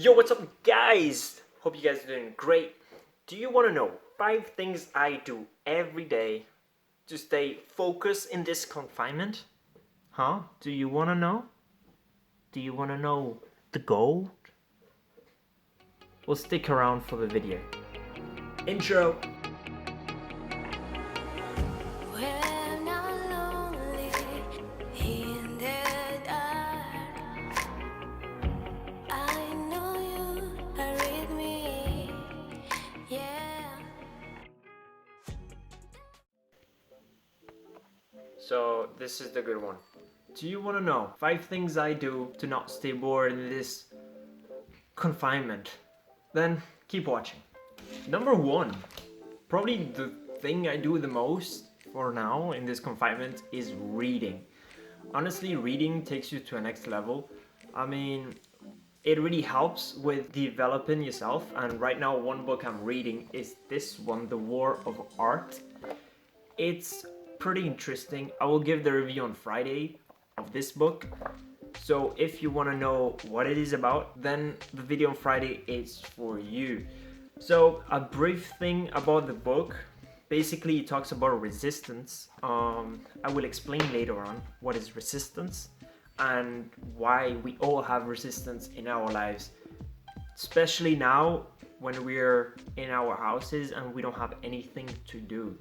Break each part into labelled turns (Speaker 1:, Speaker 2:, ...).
Speaker 1: Yo, what's up, guys? Hope you guys are doing great. Do you want to know 5 things I do every day to stay focused in this confinement? Huh? Do you want to know? Do you want to know the goal? Well, stick around for the video. Intro.
Speaker 2: When I'm lonely in the dark, I know you are with me, yeah.
Speaker 1: So, this is the good one. Do you want to know 5 things I do to not stay bored in this confinement? Then keep watching. Number 1, probably the thing I do the most for now in this confinement is reading. Honestly, reading takes you to a next level. I mean, it really helps with developing yourself, and right now one book I'm reading is this one, The War of Art. It's pretty interesting. I will give the review on Friday of this book. So if you want to know what it is about, then the video on Friday is for you. So a brief thing about the book. Basically, it talks about resistance. I will explain later on what is resistance and why we all have resistance in our lives, especially now when we're in our houses and we don't have anything to do.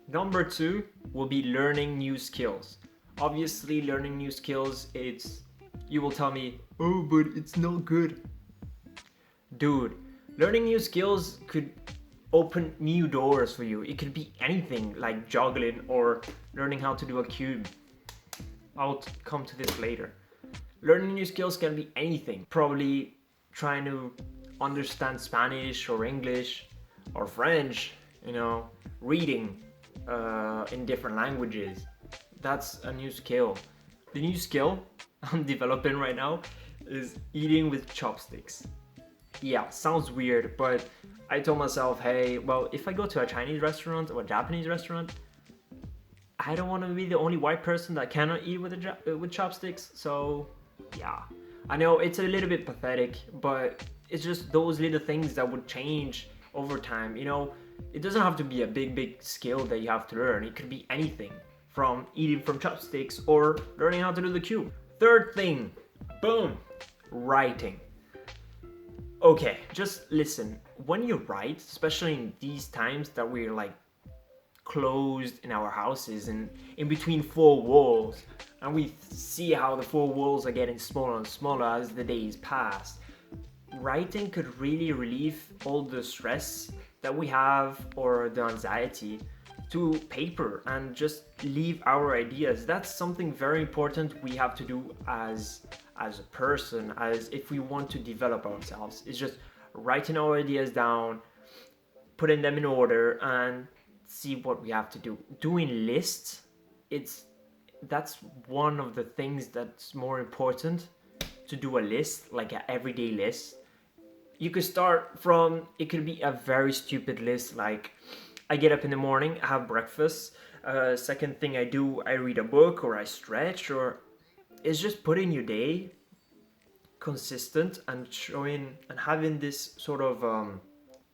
Speaker 1: Number 2 will be learning new skills. Obviously, learning new skills, you will tell me, oh, but it's not good. Dude, learning new skills could open new doors for you. It could be anything like juggling or learning how to do a cube. I'll come to this later. Learning new skills can be anything. Probably trying to understand Spanish or English or French, reading in different languages. That's a new skill. The new skill I'm developing right now is eating with chopsticks. Yeah, sounds weird, but I told myself, hey, well, if I go to a Chinese restaurant or a Japanese restaurant, I don't want to be the only white person that cannot eat with chopsticks. So, yeah, I know it's a little bit pathetic, but it's just those little things that would change over time. It doesn't have to be a big skill that you have to learn. It could be anything from eating from chopsticks or learning how to do the cube. Third thing, boom, writing. Okay, just listen. When you write, especially in these times that we're like closed in our houses and in between 4 walls, and we see how the 4 walls are getting smaller and smaller as the days pass, writing could really relieve all the stress that we have or the anxiety to paper and just leave our ideas. That's something very important we have to do as a person, as if we want to develop ourselves. It's just writing our ideas down, putting them in order, and see what we have to do. Doing lists, that's one of the things that's more important, to do a list, like an everyday list. You could start from, it could be a very stupid list, like I get up in the morning, I have breakfast, second thing I do, I read a book or I stretch, or it's just putting your day consistent and showing and having this sort of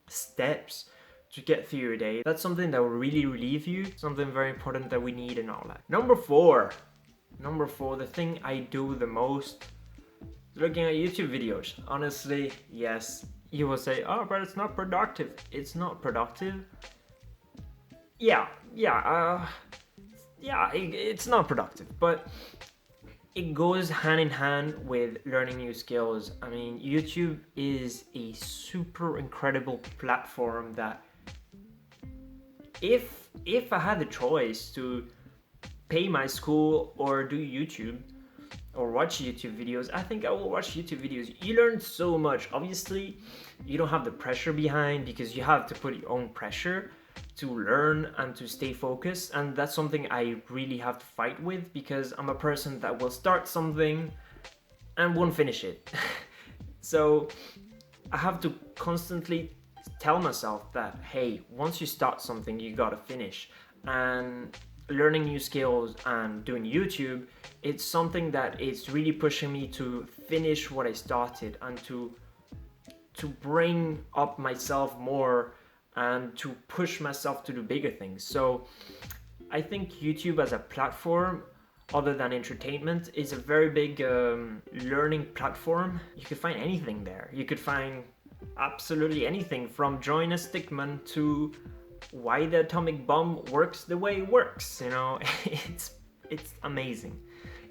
Speaker 1: steps to get through your day. That's something that will really relieve you, something very important that we need in our life. Number four, the thing I do the most is looking at YouTube videos. Honestly, yes, you will say, oh, but it's not productive. It's not productive. It's not productive, but it goes hand in hand with learning new skills. I mean, YouTube is a super incredible platform that if I had the choice to pay my school or do YouTube or watch YouTube videos, I think I will watch YouTube videos. You learn so much. Obviously, you don't have the pressure behind because you have to put your own pressure to learn and to stay focused, and that's something I really have to fight with because I'm a person that will start something and won't finish it. So I have to constantly tell myself that, hey, once you start something, you gotta finish. And learning new skills and doing YouTube, it's something that is really pushing me to finish what I started and to to bring up myself more and to push myself to do bigger things. So I think YouTube as a platform, other than entertainment, is a very big learning platform. You could find anything there. You could find absolutely anything, from join a stickman to why the atomic bomb works the way it works. You know, it's amazing.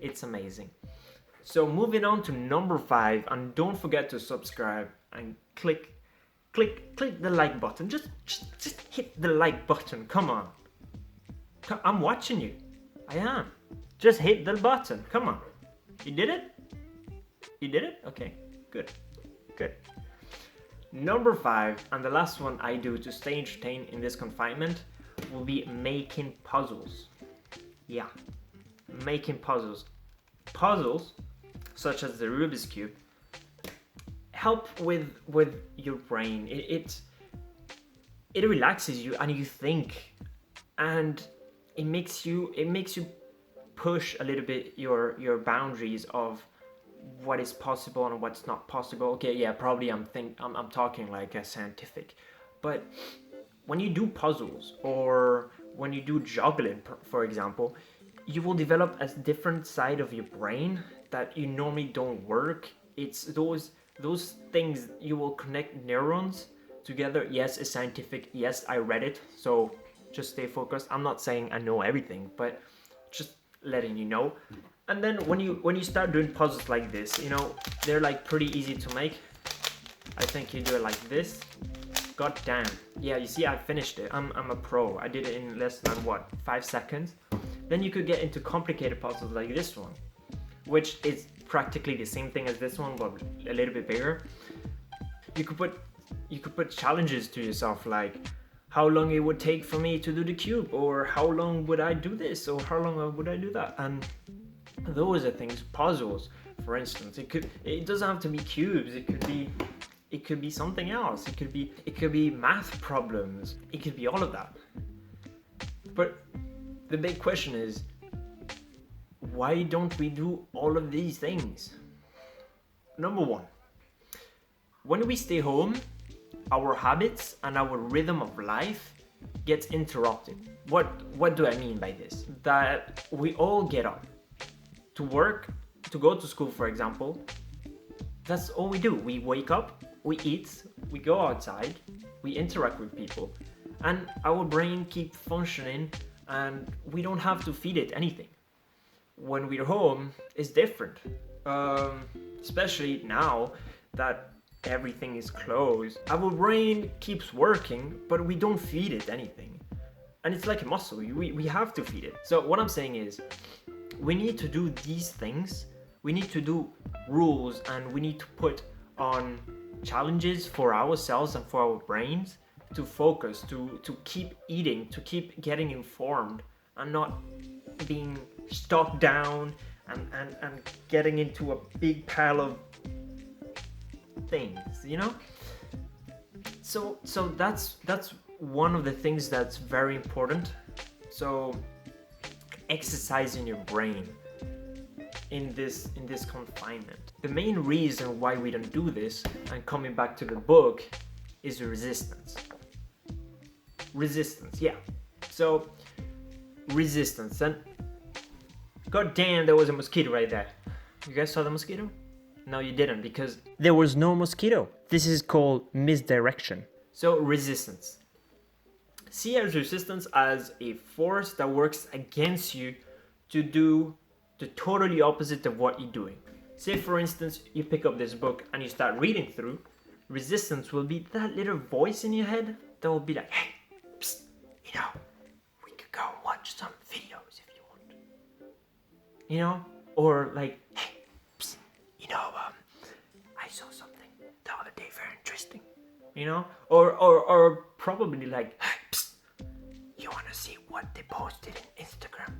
Speaker 1: It's amazing. So moving on to number 5, and don't forget to subscribe and click the like button. Just hit the like button. Come on. I'm watching you. I am. Just hit the button. Come on. You did it? You did it? Okay. Good. Good. Number 5, and the last one I do to stay entertained in this confinement, will be making puzzles. Yeah. Making puzzles. Puzzles, such as the Rubik's Cube, help with your brain. It relaxes you and you think, and it makes you push a little bit your boundaries of what is possible and what's not possible. Okay, yeah, probably I'm talking like a scientific, but when you do puzzles or when you do juggling, for example, you will develop a different side of your brain that you normally don't work. It's those things, you will connect neurons together. Yes, it's scientific. Yes, I read it. So just stay focused. I'm not saying I know everything, but just letting you know. And then when you start doing puzzles like this, you know, they're like pretty easy to make. I think you do it like this. God damn. Yeah, you see, I finished it. I'm a pro. I did it in less than 5 seconds. Then you could get into complicated puzzles like this one, which is practically the same thing as this one, but a little bit bigger. You could put challenges to yourself, like how long it would take for me to do the cube, or how long would I do this, or how long would I do that. And those are things. Puzzles, for instance, it doesn't have to be cubes. It could be something else. It could be math problems. It could be all of that. But the big question is, why don't we do all of these things? Number 1, when we stay home, our habits and our rhythm of life gets interrupted. What do I mean by this? That we all get up to work, to go to school, for example. That's all we do. We wake up, we eat, we go outside, we interact with people, and our brain keeps functioning, and we don't have to feed it anything. When we're home, it's different. Especially now that everything is closed. Our brain keeps working, but we don't feed it anything. And it's like a muscle. We have to feed it. So what I'm saying is, we need to do these things. We need to do rules, and we need to put on challenges for ourselves and for our brains to focus, to keep eating, to keep getting informed, and not being stuck down and getting into a big pile of things, you know? So that's one of the things that's very important. So exercising your brain in this confinement. The main reason why we don't do this, and coming back to the book, is resistance. Resistance, yeah. So resistance, and god damn, there was a mosquito right there. You guys saw the mosquito? No, you didn't, because there was no mosquito. This is called misdirection. So resistance. See resistance as a force that works against you to do the totally opposite of what you're doing. Say, for instance, you pick up this book and you start reading through. Resistance will be that little voice in your head that will be like, hey, psst, you know, we could go watch some videos if you want. You know? Or like, hey, psst, you know, I saw something the other day very interesting. You know? Or probably like, hey, psst, you want to see what they posted in Instagram?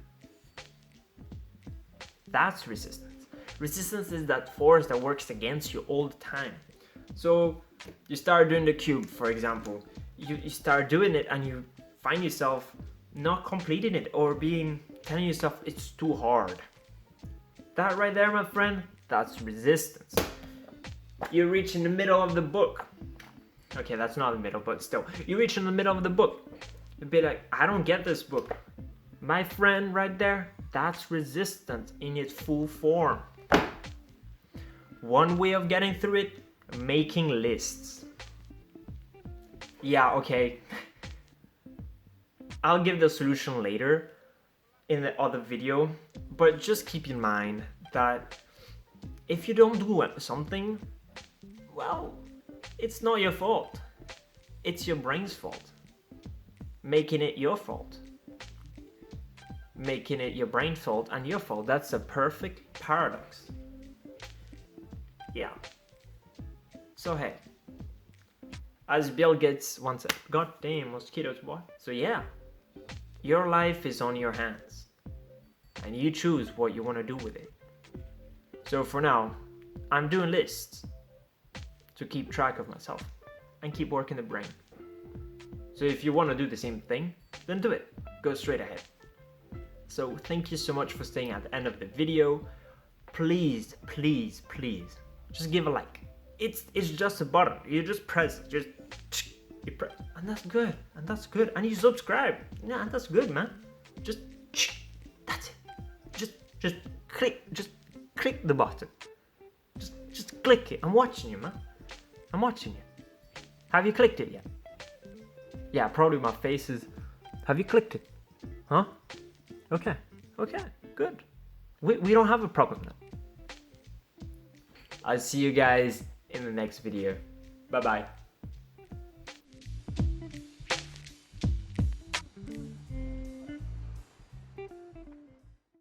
Speaker 1: That's resistance. Resistance is that force that works against you all the time. So you start doing the cube, for example. You start doing it and you find yourself not completing it, or telling yourself it's too hard. That right there, my friend, that's resistance. You reach in the middle of the book. Okay, that's not the middle, but still. You reach in the middle of the book. You'd be like, I don't get this book. My friend right there, that's resistance in its full form. One way of getting through it, making lists. Yeah, okay. I'll give the solution later in the other video, but just keep in mind that if you don't do something, well, it's not your fault. It's your brain's fault. Making it your fault. Making it your brain's fault and your fault. That's a perfect paradox. Yeah. So hey, as Bill Gates once said, God damn mosquitoes, boy. So yeah, your life is on your hands and you choose what you want to do with it. So for now, I'm doing lists to keep track of myself and keep working the brain. So if you want to do the same thing, then do it. Go straight ahead. So thank you so much for staying at the end of the video. Please, please, please, just give a like. It's just a button. You just press, you press, and that's good, and you subscribe. Yeah, and that's good, man. Just that's it. Just click the button. Just click it. I'm watching you, man. I'm watching you. Have you clicked it yet? Yeah, probably my face is. Have you clicked it? Huh? Okay, good. We don't have a problem then. I'll see you guys in the next video. Bye bye.